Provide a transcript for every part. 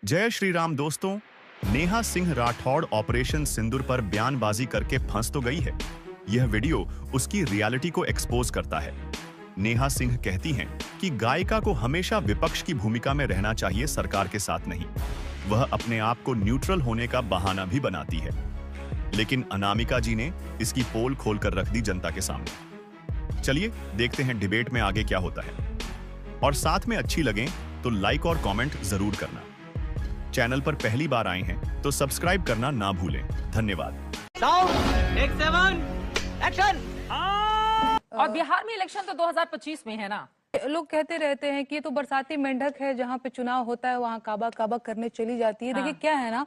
जय श्री राम दोस्तों। नेहा सिंह राठौड़ ऑपरेशन सिंदूर पर बयानबाजी करके फंस तो गई है। यह वीडियो उसकी रियलिटी को एक्सपोज करता है। नेहा सिंह कहती हैं कि गायिका को हमेशा विपक्ष की भूमिका में रहना चाहिए, सरकार के साथ नहीं। वह अपने आप को न्यूट्रल होने का बहाना भी बनाती है, लेकिन अनामिका जी ने इसकी पोल खोलकर रख दी जनता के सामने। चलिए देखते हैं डिबेट में आगे क्या होता है, और साथ में अच्छी लगे तो लाइक और कमेंट जरूर करना। चैनल पर पहली बार आए हैं तो सब्सक्राइब करना ना भूलें। धन्यवाद। एक्शन। और बिहार में इलेक्शन तो 2025 में है ना। लोग कहते रहते हैं कि ये तो बरसाती मेंढक है, जहाँ पे चुनाव होता है वहाँ काबा काबा करने चली जाती है। देखिए क्या है ना,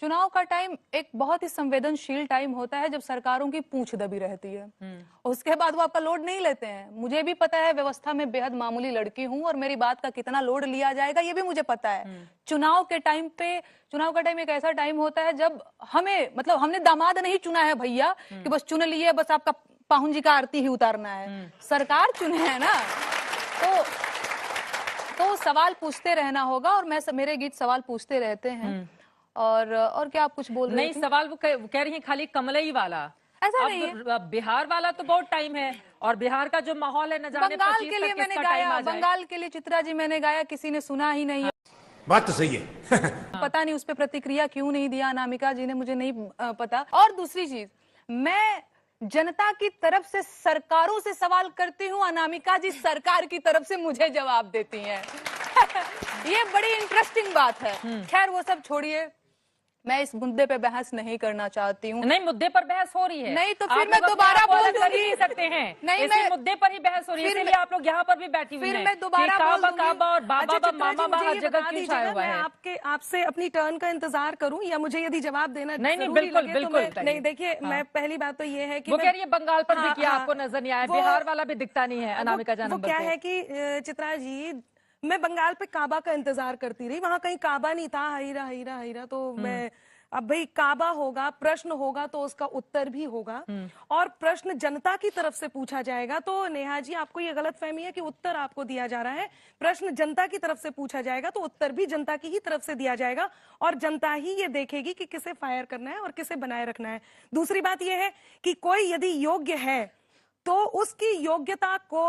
चुनाव का टाइम एक बहुत ही संवेदनशील टाइम होता है, जब सरकारों की पूंछ दबी रहती है। उसके बाद वो आपका लोड नहीं लेते हैं। मुझे भी पता है, व्यवस्था में बेहद मामूली लड़की हूँ, और मेरी बात का कितना लोड लिया जाएगा ये भी मुझे पता है। चुनाव के टाइम पे, चुनाव का टाइम एक ऐसा टाइम होता है जब हमें, मतलब हमने दामाद नहीं चुना है भैया कि बस चुन लिए, बस आपका पाहुन जी का आरती ही उतारना है। सरकार चुने है ना, तो सवाल पूछते रहना होगा। और मेरे गीत सवाल पूछते रहते हैं। और क्या आप कुछ बोल रहे नहीं, सवाल वो कह रही है खाली कमलई वाला, ऐसा नहीं है। बिहार वाला तो बहुत टाइम है, और बिहार का जो माहौल है न जाने बंगाल के लिए मैंने गाया, बंगाल के लिए चित्रा जी मैंने गाया, किसी ने सुना ही नहीं है। बात तो सही है। पता नहीं उस पर प्रतिक्रिया क्यों नहीं दिया अनामिका जी ने, मुझे नहीं पता। और दूसरी चीज, मैं जनता की तरफ से सरकारों से सवाल करती हूँ, अनामिका जी सरकार की तरफ से मुझे जवाब देती हैं। ये बड़ी इंटरेस्टिंग बात है। खैर वो सब छोड़िए, मैं इस मुद्दे पे बहस नहीं करना चाहती हूँ। नहीं, मुद्दे पर बहस हो रही है। नहीं तो फिर मैं दोबारा बोल कर ही सकते हैं। नहीं, मैं मुद्दे पर ही बहस हो रही है, इसलिए आप लोग यहाँ पर भी बैठी हुई हैं। फिर मैं दोबारा काबा काबा और बाबा मामा हर जगह क्यों छाया हुआ है? आपसे अपनी टर्न का इंतजार करूं, या मुझे यदि जवाब देना नहीं, बिल्कुल बिल्कुल नहीं। देखिए, मैं पहली बात तो ये है कि वो कह रही है बंगाल पर भी किया, आपको नजर नहीं आया, बिहार वाला भी दिखता नहीं है। अनामिका जान, वो क्या है कि चित्रा जी, मैं बंगाल पे काबा का इंतजार करती रही, वहां कहीं काबा नहीं था। हीरा हीरा हीरा, तो मैं अब भाई काबा होगा, प्रश्न होगा तो उसका उत्तर भी होगा, और प्रश्न जनता की तरफ से पूछा जाएगा। तो नेहा जी, आपको ये गलतफहमी है कि उत्तर आपको दिया जा रहा है। प्रश्न जनता की तरफ से पूछा जाएगा तो उत्तर भी जनता की ही तरफ से दिया जाएगा, और जनता ही ये देखेगी कि किसे फायर करना है और किसे बनाए रखना है। दूसरी बात यह है कि कोई यदि योग्य है तो उसकी योग्यता को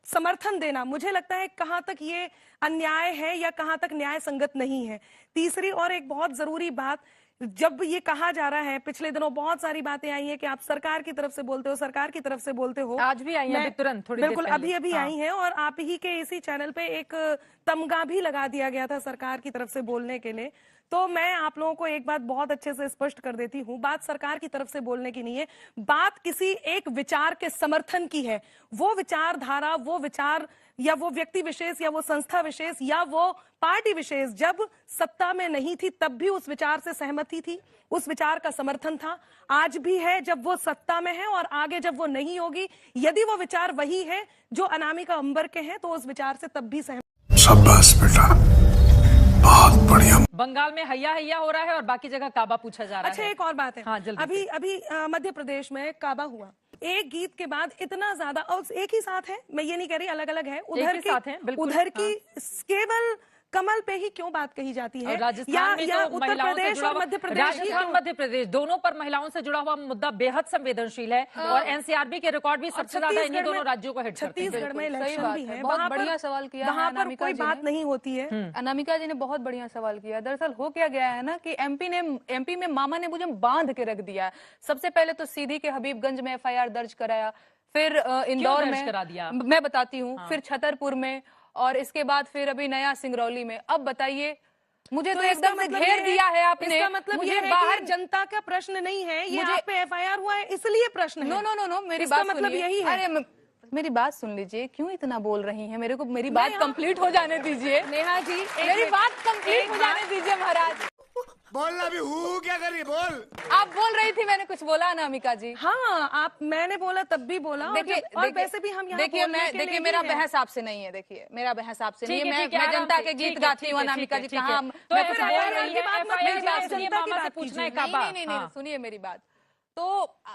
समर्थन देना, मुझे लगता है कहां तक ये अन्याय है या कहां तक न्याय संगत नहीं है। तीसरी और एक बहुत जरूरी बात, जब ये कहा जा रहा है, पिछले दिनों बहुत सारी बातें आई हैं कि आप सरकार की तरफ से बोलते हो, सरकार की तरफ से बोलते हो। आज भी आई है, तुरंत थोड़ी बिल्कुल अभी आई हैं, और आप ही के इसी चैनल पे एक तमगा भी लगा दिया गया था सरकार की तरफ से बोलने के लिए। तो मैं आप लोगों को एक बात बहुत अच्छे से स्पष्ट कर देती हूँ, बात सरकार की तरफ से बोलने की नहीं है, बात किसी एक विचार के समर्थन की है। वो विचारधारा, वो विचार, या वो व्यक्ति विशेष, या वो संस्था विशेष, या वो पार्टी विशेष जब सत्ता में नहीं थी तब भी उस विचार से सहमति थी, उस विचार का समर्थन था। आज भी है जब वो सत्ता में है, और आगे जब वो नहीं होगी, यदि वो विचार वही है जो अनामिका अंबर के हैं, तो उस विचार से तब भी सहमत। शाबाश बेटा, बहुत बढ़िया। बंगाल में हैया हैया हो रहा है और बाकी जगह काबा पूछा जा रहा है। अच्छा, एक और बात है। हाँ, जल्दी। अभी मध्य प्रदेश में काबा हुआ, एक गीत के बाद इतना ज्यादा, और एक ही साथ है, मैं ये नहीं कह रही अलग अलग है, उधर की केवल कमल पे ही क्यों बात कही जाती है? राजस्थान में या तो उत्तर प्रदेश और मध्य प्रदेश, राजस्थान मध्य प्रदेश दोनों पर महिलाओं से जुड़ा हुआ मुद्दा बेहद संवेदनशील है, और एनसीआरबी के रिकॉर्ड भी सबसे ज्यादा इन्हीं दोनों राज्यों को हिट करते हैं। छत्तीसगढ़ में इलेक्शन भी है, बहुत बढ़िया सवाल किया, वहाँ पर कोई बात नहीं होती है। अनामिका जी ने बहुत बढ़िया सवाल किया। दरअसल हो क्या गया है ना कि एमपी में मामा ने मुझे बांध के रख दिया। सबसे पहले तो सीधी के हबीबगंज में एफआईआर दर्ज कराया, फिर इंदौर में करा दिया, मैं बताती हूँ, फिर छतरपुर में, और इसके बाद फिर अभी नया सिंगरौली में। अब बताइए, मुझे तो एकदम घेर दिया है आपने। इसका मतलब मुझे बाहर जनता का प्रश्न नहीं है, ये आप पे एफआईआर हुआ है इसलिए प्रश्न है। नो, मेरी बात मतलब यही है। अरे मेरी बात सुन लीजिए, क्यों इतना बोल रही हैं? मेरे को मेरी बात कंप्लीट हो जाने दीजिए। नेहा जी, मेरी बात कंप्लीट हो जाने दीजिए महाराज। बोलना भी हूँ, क्या करिए, बोल। आप बोल रही थी, मैंने कुछ बोला अनामिका जी? हाँ, मैंने बोला तब भी बोला। देखिए वैसे भी हम देखिए मेरा बहस आपसे नहीं है। देखिए मेरा बहस आपसे नहीं है। मैं जनता के गीत गाती हूँ अनामिका जी, कहाँ नहीं, सुनिए मेरी बात। तो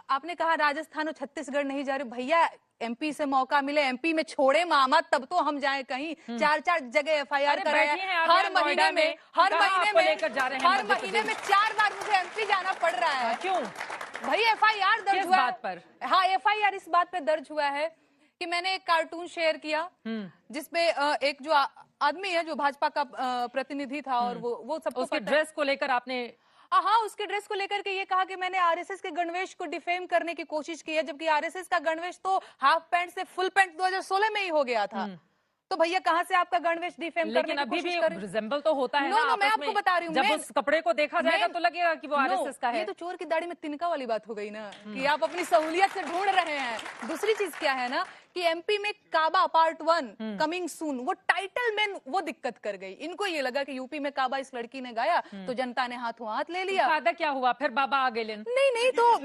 आपने कहा राजस्थान और छत्तीसगढ़ नहीं जा रही। भैया एमपी से मौका मिले, एमपी में छोड़े मामा तब तो हम जाए कहीं। 4-4 जगह FIR कराए, हर महीने में 4 बार मुझे एमपी जाना पड़ रहा है। क्यों भाई FIR दर्ज हुआ बात पर? हाँ, FIR इस बात पे दर्ज हुआ है कि मैंने एक कार्टून शेयर किया जिसपे एक जो आदमी है जो भाजपा का प्रतिनिधि था और वो सबको उसके ड्रेस को लेकर आपने हाँ, उसके ड्रेस को लेकर के ये कहा कि मैंने आरएसएस के गणवेश को डिफेम करने की कोशिश की है, जबकि आरएसएस का गणवेश तो हाफ पैंट से फुल पैंट 2016 में ही हो गया था। तो भैया कहाँ से आपका गणवेश डिफेम करने की कोशिश कर रहे हैं? लेकिन अभी भी रिजेंबल तो होता है ना, मैं आपको बता रही हूँ, जब उस कपड़े को देखा जाएगा तो लगेगा कि वो आरएसएस का है। ये तो चोर की दाढ़ी में तिनका वाली बात हो गई ना, कि आप अपनी सहूलियत से ढूंढ रहे हैं। दूसरी चीज क्या है ना कि एमपी में काबा पार्ट 1 कमिंग सून, वो टाइटल में वो दिक्कत कर गई। इनको ये लगा कि यूपी में काबा इस लड़की ने गाया तो जनता ने हाथों हाथ ले लिया। फायदा क्या हुआ फिर? बाबा आ गए। नहीं, तो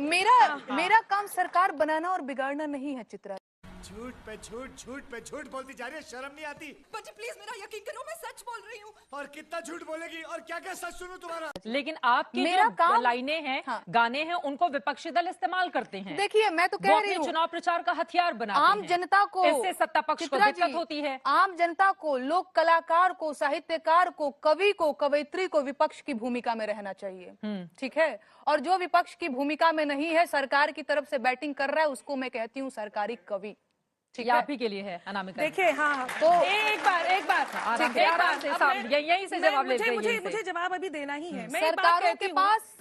मेरा काम सरकार बनाना और बिगाड़ना नहीं है चित्रा। झूठ पे झूठ बोलती जा रही है, शर्म नहीं आती? बच्चे प्लीज मेरा यकीन करो, मैं सच बोल रही हूँ। और कितना झूठ बोलेगी और क्या क्या सच सुनूं तुम्हारा? लेकिन आपकी जो लाइनें हैं, गाने हैं, उनको विपक्षी दल इस्तेमाल करते हैं। देखिए, मैं तो कह रही हूँ, चुनाव प्रचार का हथियार बनाते हैं। आम जनता को इससे सत्ता पक्ष को दिक्कत होती है। आम जनता को, लोक कलाकार को, साहित्यकार को, कवि को, कवयित्री को विपक्ष की भूमिका में रहना चाहिए। ठीक है, और जो विपक्ष की भूमिका में नहीं है, सरकार की तरफ से बैटिंग कर रहा है, उसको मैं कहती हूँ सरकारी कवि। ठीक है, आप ही के लिए है अनामिका। देखिए, हाँ, तो एक बार यही से जवाब ले लीजिए। मुझे जवाब अभी देना ही है। मैं सरकारों के पास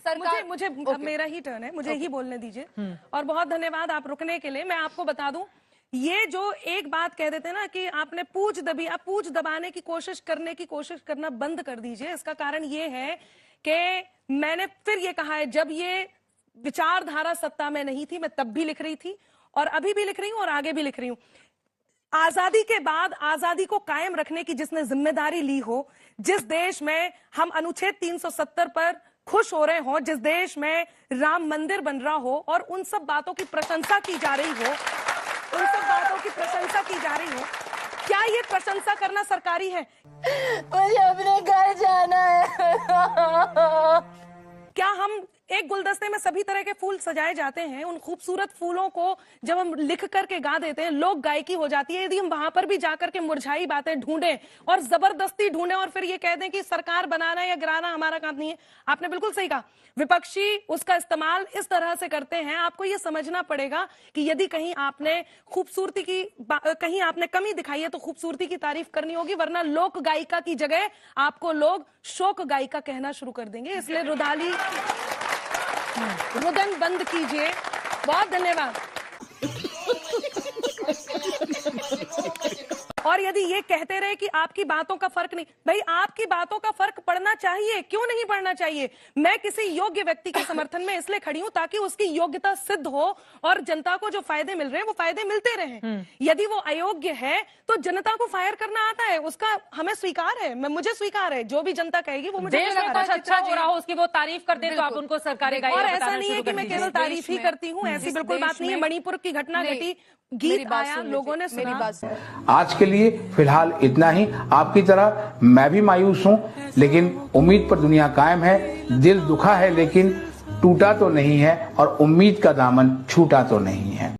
मुझे अब मेरा ही टर्न है, मुझे ही बोलने दीजिए। और बहुत धन्यवाद आप रुकने के लिए। मैं आपको बता दूं, ये जो एक बात कह देते ना कि आपने पूछ दबी, आप पूछ दबाने की कोशिश करना बंद कर दीजिए। इसका कारण ये है कि मैंने फिर ये कहा है, जब ये विचारधारा सत्ता में नहीं थी, मैं तब भी लिख रही थी और अभी भी लिख रही हूं और आगे भी लिख रही हूं। आजादी के बाद आजादी को कायम रखने की जिसने जिम्मेदारी ली हो, जिस देश में हम अनुच्छेद 370 पर खुश हो रहे हो, जिस देश में राम मंदिर बन रहा हो और उन सब बातों की प्रशंसा की जा रही हो, क्या ये प्रशंसा करना सरकारी है? मुझे अपने घर जाना है। क्या हम एक गुलदस्ते में सभी तरह के फूल सजाए जाते हैं, उन खूबसूरत फूलों को जब हम लिख करके गा देते हैं, लोक गायकी हो जाती है। यदि हम वहां पर भी जाकर के मुरझाई बातें ढूंढें और जबरदस्ती ढूंढें और फिर ये कह दें कि सरकार बनाना या गिराना हमारा काम नहीं है, आपने बिल्कुल सही कहा। विपक्षी उसका इस्तेमाल इस तरह से करते हैं। आपको ये समझना पड़ेगा कि यदि कहीं आपने खूबसूरती की कहीं आपने कमी दिखाई है तो खूबसूरती की तारीफ करनी होगी, वरना लोक गायिका की जगह आपको लोग शोक गायिका कहना शुरू कर देंगे। इसलिए रुदन बंद कीजिए। बहुत धन्यवाद। और यदि ये कहते रहे कि आपकी बातों का फर्क नहीं, भाई आपकी बातों का फर्क पड़ना चाहिए, क्यों नहीं पड़ना चाहिए? मैं किसी योग्य व्यक्ति के समर्थन में इसलिए खड़ी हूं ताकि उसकी योग्यता सिद्ध हो और जनता को जो फायदे मिल रहे हैं वो फायदे मिलते रहें। यदि वो अयोग्य है तो जनता को फायर करना आता है, उसका हमें स्वीकार है, मुझे स्वीकार है। जो भी जनता कहेगी वो मुझे अच्छा हो रहा हो उसकी वो तारीफ कर दे तो आप उनको सरकारी गायिका और ऐसा नहीं है कि मैं केवल तारीफ ही करती हूँ, ऐसी बिल्कुल बात नहीं है। मणिपुर की घटना घटी, गीत आया, लोगों ने सुना। आज के लिए फिलहाल इतना ही। आपकी तरह मैं भी मायूस हूं, लेकिन उम्मीद पर दुनिया कायम है। दिल दुखा है लेकिन टूटा तो नहीं है और उम्मीद का दामन छूटा तो नहीं है।